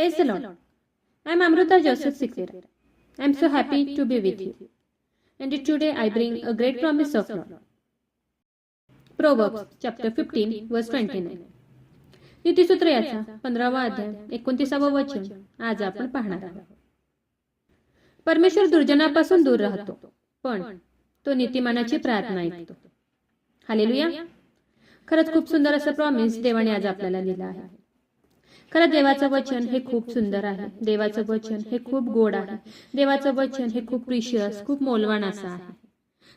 Praise the Lord. I am Amruta Joseph Sikera. I am so happy to be with you. And today I bring a great promise of Lord. Proverbs chapter 15 verse 29. नीतिसूत्र याचा 15वा अध्याय 29वा वचन आज आपण पाहणार आहोत. परमेश्वर दुर्जनापासून दूर राहतो, पण तो नीतिमानाची प्रार्थना ऐकतो. हालेलुया. खरंच खूप सुंदर असं प्रॉमिस देवाने आज आपल्याला दिलं आहे. खरं देवाचं वचन हे खूप सुंदर आहे. देवाचं वचन हे खूप गोड आहे. देवाचं वचन हे खूप प्रिशियस, खूप मौल्यवान असं आहे.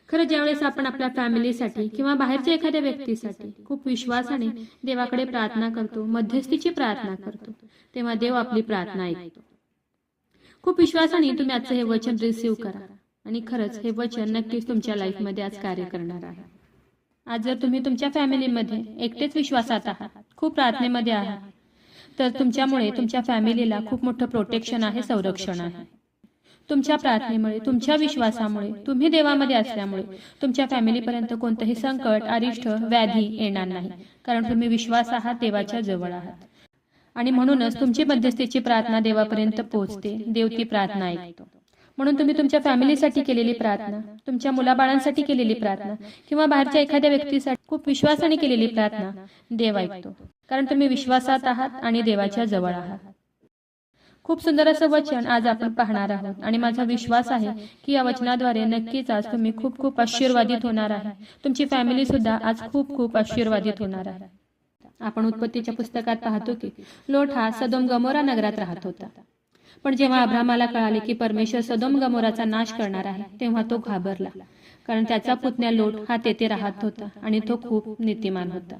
खरं ज्यावेळेस आपण आपल्या फॅमिलीसाठी किंवा बाहेरच्या एखाद्या व्यक्तीसाठी खूप विश्वासाने देवाकडे प्रार्थना करतो, मध्यस्थीची प्रार्थना करतो, तेव्हा देव आपली प्रार्थना ऐकतो. खूप विश्वासाने तुम्ही आजचं हे वचन रिसीव्ह करा आणि खरंच हे वचन नक्कीच तुमच्या लाईफमध्ये आज कार्य करणार आहे. आज जर तुम्ही तुमच्या फॅमिलीमध्ये एकटेच विश्वासात आहात, खूप प्रार्थनेमध्ये आहात, तर तुमच्यामुळे तुमच्या फॅमिलीला खूप मोठं प्रोटेक्शन आहे, संरक्षण आहे. तुमच्या प्रार्थनेमुळे, तुमच्या विश्वासामुळे, तुम्ही देवामध्ये असल्यामुळे तुमच्या फॅमिलीपर्यंत कोणतंही संकट, अरिष्ट, व्याधी येणार नाही, कारण तुम्ही विश्वास आहात, देवाच्या जवळ आहात. आणि म्हणूनच तुमची मध्यस्थीची प्रार्थना देवापर्यंत पोहोचते, देव ती प्रार्थना ऐकतो. म्हणून तुम्ही तुमच्या फॅमिलीसाठी केलेली प्रार्थना, तुमच्या मुलाबाळांसाठी केलेली प्रार्थना किंवा बाहेरच्या एखाद्या व्यक्तीसाठी खूप विश्वासाने केलेली प्रार्थना देव ऐकतो, कारण तुम्ही विश्वासात आहात आणि देवाच्या जवळ आहात. खूप सुंदर असं वचन आज आपण पाहणार आहोत आणि माझा विश्वास आहे की या वचनाद्वारे नक्कीच आज तुम्ही खूप खूप आशीर्वादित होणार आहे. तुमची फॅमिली सुद्धा आज खूप खूप आशीर्वादित होणार आहे. आपण उत्पत्तीच्या पुस्तकात पाहतो की लोट हा सदोम गमोरा नगरात राहत होता. पण जेव्हा अब्रामाला कळाले की परमेश्वर सदोम गमोराचा नाश करणार आहे, तेव्हा तो घाबरला, कारण त्याचा पुतण्या लोट हा तेथे राहत होता आणि तो खूप नीतिमान होता.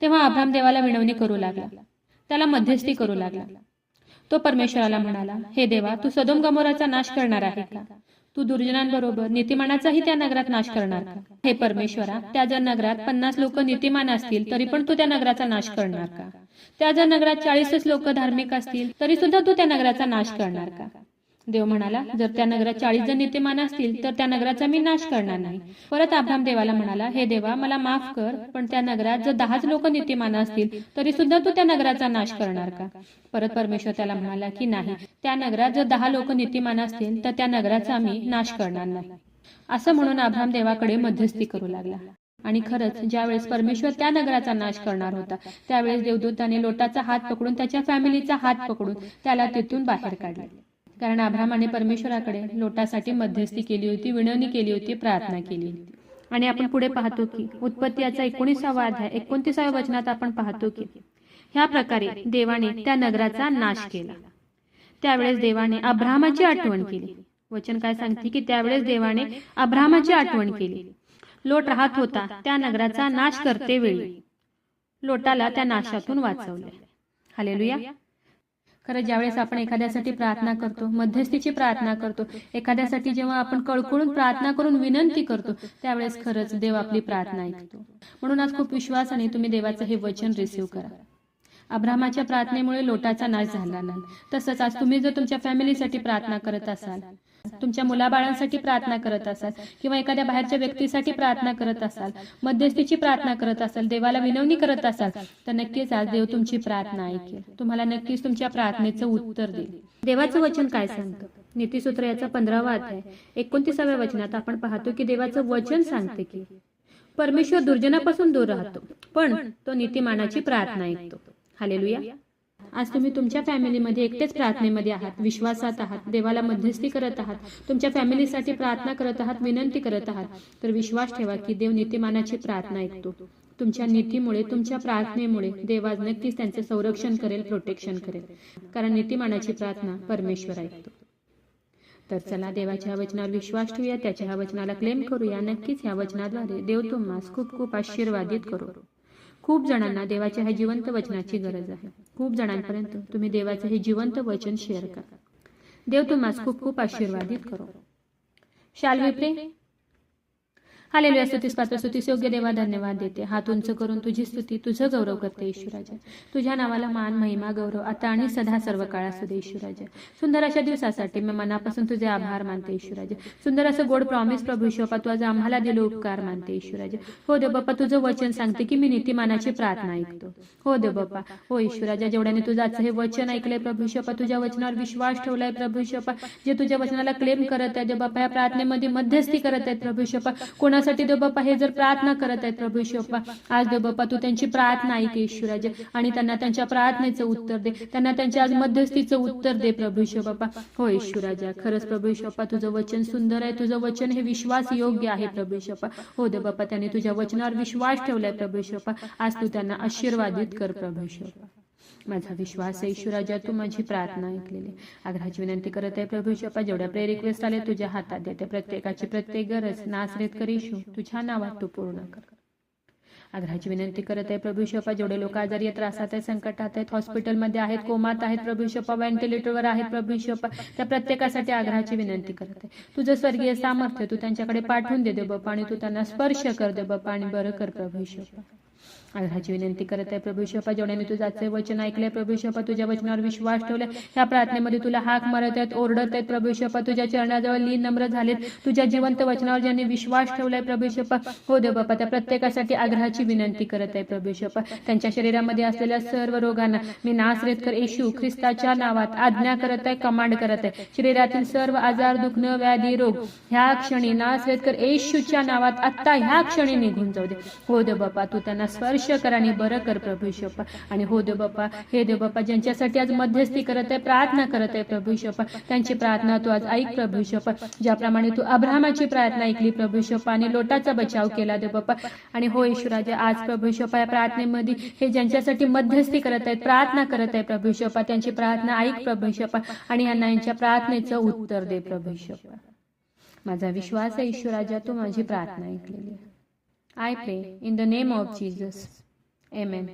तेव्हा अब्राम देवाला विनवणी करू लागला, त्याला मध्यस्थी करू लागला. तो परमेश्वराला म्हणाला, हे देवा, तू सदोम गमोराचा नाश करणार आहे का? तू दुर्जनांबरोबर नीतिमानाचाही त्या नगरात नाश करणार का? हे परमेश्वरा, त्या जर नगरात 50 लोक नीतिमान असतील तरी पण तू त्या नगराचा नाश करणार का? त्या जर नगरात 40 लोक धार्मिक असतील तरी सुद्धा तू त्या नगराचा नाश करणार का? देव म्हणाला, जर त्या नगरात 40 जण नीतिमान असतील तर त्या नगराचा मी नाश करणार नाही. परत अब्राम देवाला म्हणाला, हे देवा, मला माफ कर, पण त्या नगरात जर 10 लोक नीतिमान असतील तरी सुद्धा तू त्या नगराचा नाश करणार का? परत परमेश्वर त्याला म्हणाला की नाही, त्या नगरात जर 10 लोक नीतिमान असतील तर त्या नगराचा मी नाश करणार नाही. असं म्हणून अब्राम देवाकडे मध्यस्थी करू लागला. आणि खरंच ज्यावेळेस परमेश्वर त्या नगराचा नाश करणार होता, त्यावेळेस देवदूताने लोटाचा हात पकडून, त्याच्या फॅमिलीचा हात पकडून त्याला तिथून बाहेर काढले. कारण अब्रामाने परमेश्वराकडे लोटासाठी मध्यस्थी केली होती, विनवणी केली होती, प्रार्थना केली होती. आणि आपण पुढे पाहतो की उत्पत्ती याचा 19वा अध्याय 29व्या वचनात आपण पाहतो की ह्या प्रकारे देवाने त्या नगराचा नाश केला. त्यावेळेस देवाने अब्रामाची आठवण केली. वचन काय सांगते की त्यावेळेस देवाने अब्रामाची आठवण केली. लोट राहत होता त्या नगराचा नाश करते वेळी लोटाला त्या नाशातून वाचवले. हालेलुया. खरं ज्यावेळेस आपण एखाद्यासाठी प्रार्थना करतो, मध्यस्थीची प्रार्थना करतो, एखाद्यासाठी जेव्हा आपण कळकळून प्रार्थना करून विनंती करतो, त्यावेळेस खरंच देव आपली प्रार्थना ऐकतो. म्हणून आज खूप विश्वासाने तुम्ही देवाचं हे वचन रिसीव्ह करा. अब्रामाच्या प्रार्थनेमुळे लोटाचा नाश झाला नाही. तसंच आज तुम्ही जर तुमच्या फॅमिलीसाठी प्रार्थना करत असाल, तुमच्या मुलाबाळांसाठी प्रार्थना करत असाल किंवा एखाद्या बाहेरच्या व्यक्तीसाठी प्रार्थना करत असाल, मध्यस्थीची प्रार्थना करत असाल, देवाला विनवणी करत असाल, तर नक्कीच आज देव तुमची प्रार्थना ऐकेल. तुम्हाला नक्कीच तुमच्या प्रार्थनेचं उत्तर देईल. देवाचं वचन काय सांगतं? नीतिसूत्र याचा 15वा अध्याय 29व्या वचनात आपण पाहतो की देवाचं वचन सांगते की परमेश्वर दुर्जनापासून दूर राहतो, पण तो नीतिमानाची प्रार्थना ऐकतो. हालेलुया. आज तुम्ही तुमच्या फॅमिलीमध्ये एकटेच प्रार्थनेमध्ये आहात, विश्वासात आहात, देवाला मध्यस्थी करत आहात, तुमच्या फॅमिलीसाठी प्रार्थना करत आहात, विनंती करत आहात, तर विश्वास ठेवा की देव नीतिमानाची प्रार्थना ऐकतो. तुमच्या नीतीमुळे, तुमच्या प्रार्थनेमुळे देव आज नक्कीच त्यांचे संरक्षण करेल, प्रोटेक्शन करेल, कारण नीतिमानाची प्रार्थना परमेश्वर ऐकतो. तर चला देवाच्या वचनावर विश्वास ठेवूया, त्याच्या ह्या वचनाला क्लेम करूया. नक्कीच ह्या वचनाद्वारे देव तुम्हाला खूप खूप आशीर्वादित करो. खूप जणांना देवाच्या ह्या जिवंत वचनाची गरज आहे. खूप जणांपर्यंत तुम्ही देवाचं हे जिवंत वचन शेअर करा. देव तुम्हाला खूप खूप आशीर्वादित करो. शाल वी प्रे? हालेलुया, स्तुतीस पात्र, स्तुतीस योग्य देवा, धन्यवाद देते. हात उंच करून तुझी स्तुती, तुझं गौरव करते ईश्वराजा. तुझ्या नावाला मान, महिमा, गौरव आता आणि सदा सर्व काळ असू दे ईश्वराजा. सुंदर अशा दिवसासाठी मी मनापासून तुझे आभार मानते ईश्वराजा. सुंदर असं गोड प्रॉमिस प्रभू ईश्वर बाप्पा, तू आज आम्हाला दिले उपकार मानते ईश्वराजा. हो देव बाप्पा, तुझं वचन सांगते की मी नीतिमानाची प्रार्थना ऐकतो. हो देव बाप्पा, हो ईश्वराजा, जेवढ्याने तुझं आजचं हे वचन ऐकलंय प्रभू ईश्वर बाप्पा, तुझ्या वचनावर विश्वास ठेवलाय प्रभू ईश्वर बाप्पा, जे तुझ्या वचनाला क्लेम करत आहे देव बाप्पा, या प्रार्थनेमध्ये मध्यस्थी करत आहेत प्रभू ईश्वर बाप्पा, कोणासाठी देव बाप्पा हे जर प्रार्थना करत आहेत प्रभू ईश्वर बाप्पा, आज देव बाप्पा तू त्यांची प्रार्थना ऐक ईश्वराजा आणि त्यांना त्यांच्या प्रार्थनेचं उत्तर दे, त्यांना त्यांच्या आज मध्यस्थीचं उत्तर दे प्रभू ईश्वर बाप्पा. हो ईश्वराजा, खरंच प्रभू ईश्वर बाप्पा, तुझं वचन सुंदर आहे, तुझं वचन हे विश्वास योग्य आहे प्रभू ईश्वर बाप्पा. हो देव बाप्पा, त्यांनी तुझ्या वचनावर विश्वास ठेवलाय प्रभू ईश्वर बाप्पा, आज तू त्यांना आशीर्वादित कर प्रभू ईश्वर बाप्पा. माझा विश्वास आहे ईश्वराजा, तू माझी प्रार्थना ऐकलेली. आग्रहाची विनंती करत आहे प्रभू ईश्वर बाप्पा, जेवढ्या प्रेयर रिक्वेस्ट आले तुझ्या हातात देते, प्रत्येकाची प्रत्येक गरज नासरेत कर येशू, तुझ्या नावात तू पूर्ण कर. आग्रहाची विनंती करत आहे प्रभू ईश्वर बाप्पा, जेवढे लोक आजारी त्रासात आहेत, संकटात आहेत, हॉस्पिटलमध्ये आहेत, कोमात आहेत प्रभू ईश्वर बाप्पा, व्हेंटिलेटरवर आहेत प्रभू ईश्वर बाप्पा, त्या प्रत्येकासाठी आग्रहाची विनंती करत आहे. तुझं स्वर्गीय सामर्थ्य तू त्यांच्याकडे पाठवून दे देव बाप्पा आणि तू त्यांना स्पर्श कर देव बाप्पा आणि बरं कर प्रभू ईश्वर बाप्पा. आग्रहाची विनंती करत आहे प्रभू ईश्वर बाप्पा, जेवढ्याने तुझं आजचे वचन ऐकलंय प्रभू ईश्वर बाप्पा, तुझ्या वचनावर विश्वास ठेवलाय, ह्या प्रार्थनेमध्ये तुला हाक मारत आहेत, ओरडत आहेत प्रभू ईश्वर बाप्पा, तुझ्या चरणाजवळ लीन नम्र झालेत, तुझ्या जिवंत वचनावर ज्यांनी विश्वास ठेवलाय प्रभू ईश्वर बाप्पा, हो देव बाप्पा, त्या प्रत्येकासाठी आग्रहाची विनंती करत आहे प्रभू ईश्वर बाप्पा, त्यांच्या शरीरामध्ये असलेल्या सर्व रोगांना मी नासरेतकर येशू ख्रिस्ताच्या नावात आज्ञा करत आहे, कमांड करत आहे. शरीरातील सर्व आजार, दुखणं, व्याधी, रोग ह्या क्षणी नासरेतकर येशूच्या नावात आत्ता ह्या क्षणी निघून जाऊ दे. हो देव बाप्पा, तू त्यांना स्पर्श कर आणि बरं कर प्रभू ईश्वर बाप्पा. आणि हो देव बाप्पा, हे देव बाप्पा, ज्यांच्यासाठी आज मध्यस्थी करत आहे, प्रार्थना करत आहे प्रभू ईश्वर बाप्पा, त्यांची प्रार्थना तू आज ऐक प्रभू ईश्वर बाप्पा, ज्याप्रमाणे तू अब्राहमाची प्रार्थना ऐकली प्रभू ईश्वर बाप्पा आणि लोटाचा बचाव केला देव बाप्पा. आणि हो ईश्वराजे, आज प्रभू ईश्वर बाप्पा, या प्रार्थनेमध्ये हे ज्यांच्यासाठी मध्यस्थी करत आहेत, प्रार्थना करत आहे प्रभू ईश्वर बाप्पा, त्यांची प्रार्थना ऐक प्रभू ईश्वर बाप्पा आणि यांना यांच्या प्रार्थनेचं उत्तर दे प्रभू ईश्वर बाप्पा. माझा विश्वास आहे ईश्वराजा, तू माझी प्रार्थना ऐकलेली. आय प्रे in the name of Jesus. Amen.